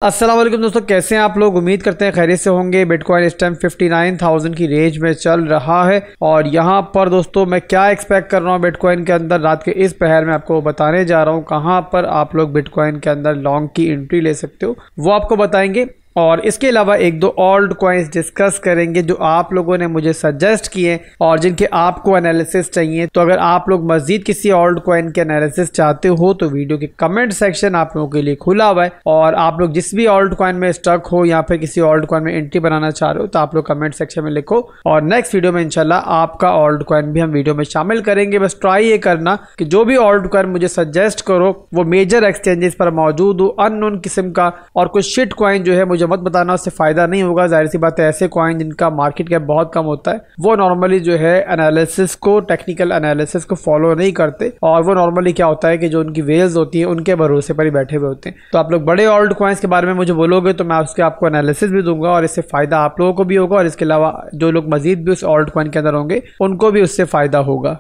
अस्सलाम वालेकुम दोस्तों, कैसे हैं आप लोग। उम्मीद करते हैं खैरियत से होंगे। बिटकॉइन इस टाइम 59,000 की रेंज में चल रहा है और यहाँ पर दोस्तों मैं क्या एक्सपेक्ट कर रहा हूँ बिटकॉइन के अंदर रात के इस पहर में आपको बताने जा रहा हूँ। कहाँ पर आप लोग बिटकॉइन के अंदर लॉन्ग की एंट्री ले सकते हो वो आपको बताएंगे और इसके अलावा एक दो ऑल्ट कॉइन्स डिस्कस करेंगे जो आप लोगों ने मुझे सजेस्ट किए और जिनके आपको एनालिसिस चाहिए। तो अगर आप लोग मजीद किसी ऑल्ट कॉइन के एनालिसिस चाहते हो तो वीडियो के कमेंट सेक्शन आप लोगों के लिए खुला हुआ है और आप लोग जिस भी ऑल्ट कॉइन में स्टक हो या फिर किसी ऑल्ट कॉइन में एंट्री बनाना चाह रहे हो तो आप लोग कमेंट सेक्शन में लिखो और नेक्स्ट वीडियो में इंशाल्लाह आपका ऑल्ट कॉइन भी हम वीडियो में शामिल करेंगे। बस ट्राई ये करना कि जो भी ऑल्ट कॉइन मुझे सजेस्ट करो वो मेजर एक्सचेंजेस पर मौजूद हो, अननोन किस्म का और कुछ शिट कॉइन जो है मुझे मत बताना, उससे फायदा नहीं होगा। जाहिर सी बात है ऐसे कॉइन जिनका मार्केट कैप बहुत कम होता है वो नॉर्मली जो है एनालिसिस को, टेक्निकल एनालिसिस को फॉलो नहीं करते और वो नॉर्मली क्या होता है कि जो उनकी वेल्स होती है उनके भरोसे पर ही बैठे हुए होते हैं। तो आप लोग बड़े ऑल्ट कॉइन्स के बारे में मुझे बोलोगे तो मैं उसके आपको एनालिसिस भी दूंगा और इससे फायदा आप लोगों को भी होगा और इसके अलावा जो लोग मजीद भी उस ऑल्ट कॉइन के अंदर होंगे उनको भी उससे फायदा होगा।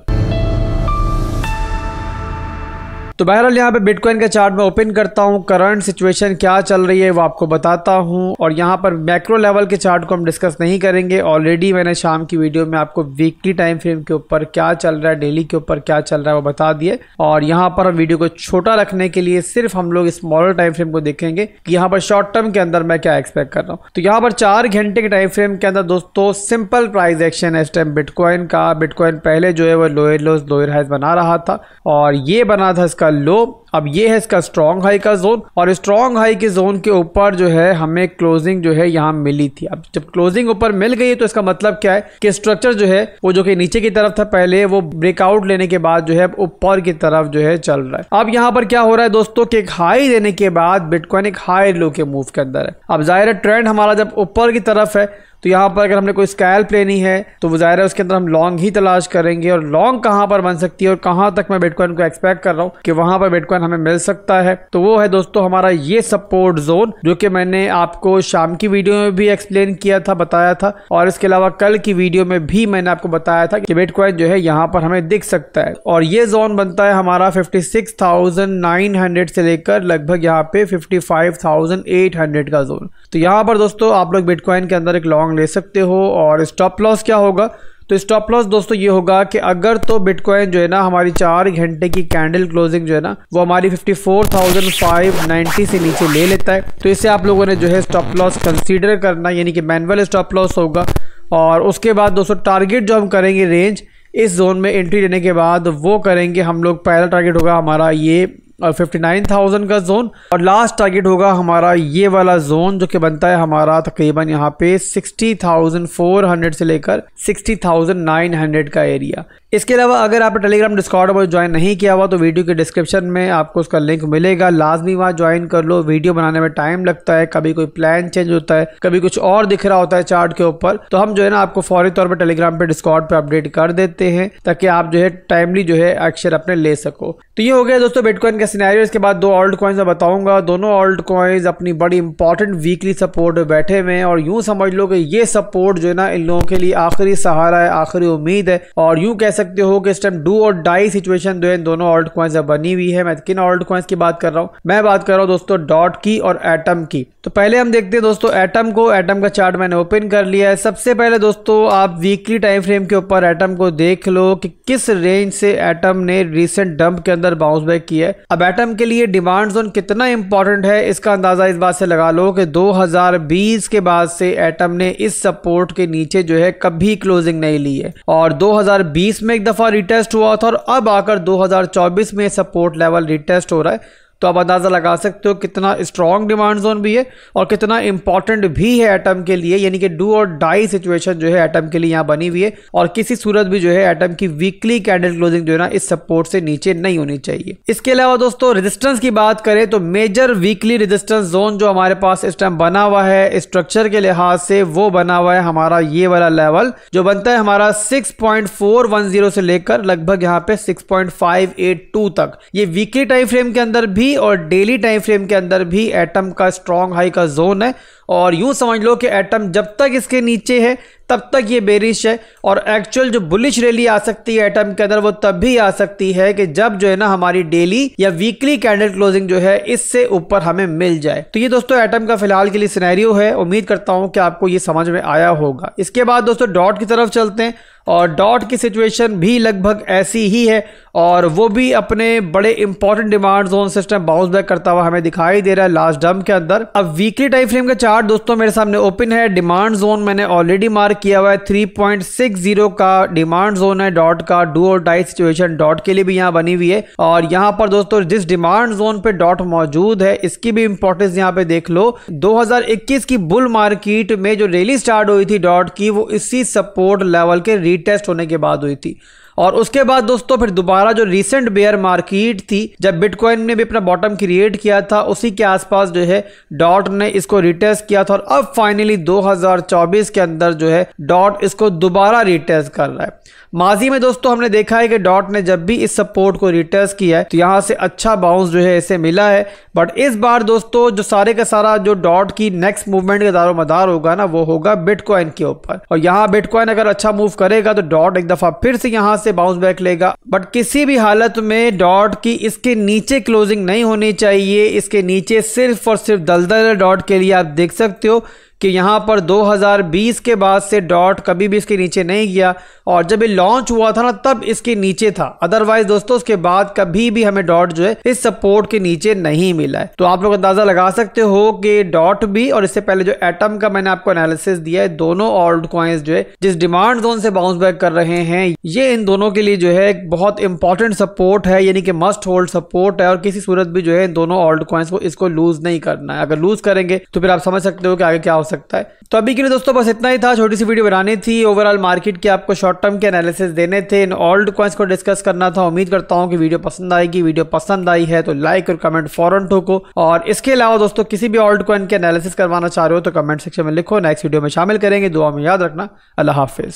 तो बहरहाल यहाँ पे बिटकॉइन का चार्ट में ओपन करता हूँ, करंट सिचुएशन क्या चल रही है वो आपको बताता हूँ और यहाँ पर मैक्रो लेवल के चार्ट को हम डिस्कस नहीं करेंगे। ऑलरेडी मैंने शाम की वीडियो में आपको वीकली टाइम फ्रेम के ऊपर क्या चल रहा है, डेली के ऊपर क्या चल रहा है वो बता दिए और यहाँ पर हम वीडियो को छोटा रखने के लिए सिर्फ हम लोग स्मॉलर टाइम फ्रेम को देखेंगे कि यहाँ पर शॉर्ट टर्म के अंदर मैं क्या एक्सपेक्ट कर रहा हूँ। तो यहाँ पर 4 घंटे के टाइम फ्रेम के अंदर दोस्तों सिंपल प्राइस एक्शन है इस टाइम बिटकॉइन का। बिटकॉइन पहले जो है वो लोअर लोज लोअर हाइज बना रहा था और ये बना था इसका लो, अब ये है इसका स्ट्रॉन्ग हाई का जोन और स्ट्रॉन्ग हाई के जोन के ऊपर जो है हमें क्लोजिंग जो है यहाँ मिली थी। अब जब क्लोजिंग ऊपर मिल गई तो इसका मतलब क्या है कि स्ट्रक्चर जो है वो जो कि नीचे की तरफ था पहले वो ब्रेकआउट लेने के बाद जो है ऊपर की तरफ जो है चल रहा है। अब यहाँ पर क्या हो रहा है दोस्तों कि एक हाई देने के बाद बिटकॉइन एक हाई लो के मूव के अंदर है। अब जाहिर है ट्रेंड हमारा जब ऊपर की तरफ है तो यहाँ पर अगर हमने कोई स्कैल्प लेनी है तो वो जाहिर है उसके अंदर हम लॉन्ग ही तलाश करेंगे और लॉन्ग कहाँ पर बन सकती है और कहाँ तक मैं बिटकॉइन को एक्सपेक्ट कर रहा हूँ कि वहां पर बिटकॉइन हमें मिल सकता है। तो वो है दोस्तों हमारा ये सपोर्ट जोन जो कि मैंने आपको शाम की वीडियो में भी एक्सप्लेन किया था, बताया था और इसके अलावा कल की वीडियो में भी मैंने आपको बताया था कि बिटकॉइन जो है यहाँ पर हमें दिख सकता है और ये जोन बनता है हमारा 56,900 से लेकर लगभग यहाँ पे 55,800 का जोन। तो यहाँ पर दोस्तों आप लोग बिटकॉइन के अंदर एक लॉन्ग ले सकते हो और स्टॉप लॉस क्या होगा तो स्टॉप लॉस दोस्तों ये होगा कि अगर तो बिटकॉइन जो है ना हमारी 4 घंटे की कैंडल क्लोजिंग जो है ना वो हमारी 54,590 से नीचे ले लेता है तो इससे आप लोगों ने जो है स्टॉप लॉस कंसीडर करना, यानी कि मैनुअल स्टॉप लॉस होगा। और उसके बाद दोस्तों टारगेट जो हम करेंगे रेंज इस जोन में एंट्री लेने के बाद वो करेंगे हम लोग, पहला टारगेट होगा हमारा ये 59,000 का जोन और लास्ट टारगेट होगा हमारा ये वाला जोन जो कि बनता है हमारा तकरीबन यहाँ पे 60,400 से लेकर 60,900 का एरिया। इसके अलावा अगर आपने टेलीग्राम डिस्कॉर्ड पर ज्वाइन नहीं किया हुआ तो वीडियो के डिस्क्रिप्शन में आपको उसका लिंक मिलेगा, लाजमी वहाँ ज्वाइन कर लो। वीडियो बनाने में टाइम लगता है, कभी कोई प्लान चेंज होता है, कभी कुछ और दिख रहा होता है चार्ट के ऊपर, तो हम जो है ना आपको फौरी तौर पर टेलीग्राम पे डिस्कॉर्ड पे अपडेट कर देते हैं ताकि आप जो है टाइमली जो है एक्शन अपने ले सको। तो ये हो गया दोस्तों बिटकॉइन का सिनेरियो। इसके बाद 2 ऑल्ट कॉइन्स मैं बताऊंगा। दोनों ऑल्ट कॉइन्स अपनी बड़ी इंपॉर्टेंट वीकली सपोर्ट में बैठे हुए हैं और यूं समझ लो कि ये सपोर्ट जो है ना इन लोगों के लिए आखिरी सहारा है, आखिरी उम्मीद है और यूं कह सकते हो कि इस टाइम डू और डाई सिचुएशन जो है दोनों ऑल्ट कॉइन्स बनी हुई है। मैं किन ऑल्ट कॉइन्स की बात कर रहा हूँ, मैं बात कर रहा हूँ दोस्तों डॉट की और एटम की। तो पहले हम देखते हैं दोस्तों एटम को। एटम का चार्ट मैंने ओपन कर लिया है। सबसे पहले दोस्तों आप वीकली टाइम फ्रेम के ऊपर एटम को देख लो कि किस रेंज से एटम ने रिसेंट डंप के अंदर बाउंस बैक किया है। अब एटम के लिए डिमांड जोन कितना इंपॉर्टेंट है इसका अंदाजा इस बात से लगा लो कि 2020 के बाद से एटम ने इस सपोर्ट के नीचे जो है कभी क्लोजिंग नहीं ली है और 2020 में एक दफा रिटेस्ट हुआ था और अब आकर 2024 में सपोर्ट लेवल रिटेस्ट हो रहा है। तो आप अंदाजा लगा सकते हो कितना स्ट्रॉन्ग डिमांड जोन भी है और कितना इंपॉर्टेंट भी है एटम के लिए, यानी कि डू और डाई सिचुएशन जो है एटम के लिए यहाँ बनी हुई है और किसी सूरत भी जो है एटम की वीकली कैंडल क्लोजिंग जो है ना इस सपोर्ट से नीचे नहीं होनी चाहिए। इसके अलावा दोस्तों रेजिस्टेंस की बात करें तो मेजर वीकली रेजिस्टेंस जोन जो हमारे पास इस टाइम बना हुआ है स्ट्रक्चर के लिहाज से वो बना हुआ है हमारा ये वाला लेवल जो बनता है हमारा 6.410 से लेकर लगभग यहाँ पे 6.582 तक। ये वीकली टाइम फ्रेम के अंदर भी और डेली टाइम फ्रेम के अंदर भी एटम का स्ट्रॉन्ग हाई का जोन है और यूं समझ लो कि एटम जब तक इसके नीचे है तब तक ये बेरिश है, और एक्चुअल जो बुलिश रैली आ सकती है एटम के अंदर वो तब भी आ सकती है कि जब जो है ना हमारी डेली या वीकली कैंडल क्लोजिंग जो है इससे ऊपर हमें मिल जाए। तो ये दोस्तों एटम का फिलहाल के लिए सिनेरियो है। उम्मीद करता हूं कि आपको ये समझ में आया होगा। इसके बाद दोस्तों डॉट की तरफ चलते हैं, और डॉट की सिचुएशन भी लगभग ऐसी ही है, और वो भी अपने बड़े important demand zone system bounce back करता हुआ हमें दिखाई दे रहा है लास्ट डंप के अंदर। अब वीकली टाइम फ्रेम का चार्ट दोस्तों मेरे सामने ओपन है। डिमांड जोन मैंने ऑलरेडी मार्क किया हुआ है, 3.60 का डिमांड जोन है डॉट का। डू और डाई सिचुएशन डॉट के लिए भी यहाँ बनी हुई है, और यहाँ पर दोस्तों जिस डिमांड जोन पे डॉट मौजूद है इसकी भी इंपॉर्टेंस यहाँ पे देख लो। 2021 की बुल मार्केट में जो रैली स्टार्ट हुई थी डॉट की, वो इसी सपोर्ट लेवल के टेस्ट होने के बाद हुई थी, और उसके बाद दोस्तों फिर दोबारा जो रीसेंट बेयर मार्केट थी जब बिटकॉइन ने भी अपना बॉटम क्रिएट किया था, उसी के आसपास जो है डॉट ने इसको रिटेस्ट किया था, और अब फाइनली 2024 के अंदर जो है डॉट इसको दोबारा रिटेस्ट कर रहा है। माजी में दोस्तों हमने देखा है कि डॉट ने जब भी इस सपोर्ट को रिटेस्ट किया है तो यहां से अच्छा बाउंस जो है इसे मिला है, बट इस बार दोस्तों जो सारे का सारा जो डॉट की नेक्स्ट मूवमेंट का दारोमदार होगा ना वो होगा बिटकॉइन के ऊपर, और यहां बिटकॉइन अगर अच्छा मूव करेगा तो डॉट एक दफा फिर से यहां से बाउंस बैक लेगा, बट किसी भी हालत में डॉट की इसके नीचे क्लोजिंग नहीं होनी चाहिए। इसके नीचे सिर्फ और सिर्फ दलदल डॉट के लिए आप देख सकते हो कि यहाँ पर 2020 के बाद से डॉट कभी भी इसके नीचे नहीं गया, और जब ये लॉन्च हुआ था ना तब इसके नीचे था। अदरवाइज दोस्तों उसके बाद कभी भी हमें डॉट जो है इस सपोर्ट के नीचे नहीं मिला है। तो आप लोग अंदाजा लगा सकते हो कि डॉट भी और इससे पहले जो एटम का मैंने आपको एनालिसिस दिया है, दोनों ऑल्ट कॉइन्स जो है जिस डिमांड जोन से बाउंस बैक कर रहे हैं, ये इन दोनों के लिए जो है एक बहुत इंपॉर्टेंट सपोर्ट है, यानी कि मस्ट होल्ड सपोर्ट है, और किसी सूरत भी जो है इन दोनों ऑल्ट कॉइन्स को इसको लूज नहीं करना है। अगर लूज करेंगे तो फिर आप समझ सकते हो कि आगे क्या हो सकता है। तो अभी के लिए दोस्तों बस इतना ही था, छोटी सी वीडियो बनानी थी, ओवरऑल मार्केट के आपको शॉर्ट टर्म के एनालिसिस देने थे, इन ऑल्ट कॉइन्स को डिस्कस करना था। उम्मीद करता हूं कि वीडियो पसंद आएगी। वीडियो पसंद आई है तो लाइक और कमेंट फौरन ठोको, और इसके अलावा दोस्तों किसी भी ऑल्ट कॉइन के एनालिसिस करवाना चाह रहे हो तो कमेंट सेक्शन में लिखो, नेक्स्ट वीडियो में शामिल करेंगे। दुआ में याद रखना। अल्लाह हाफिज।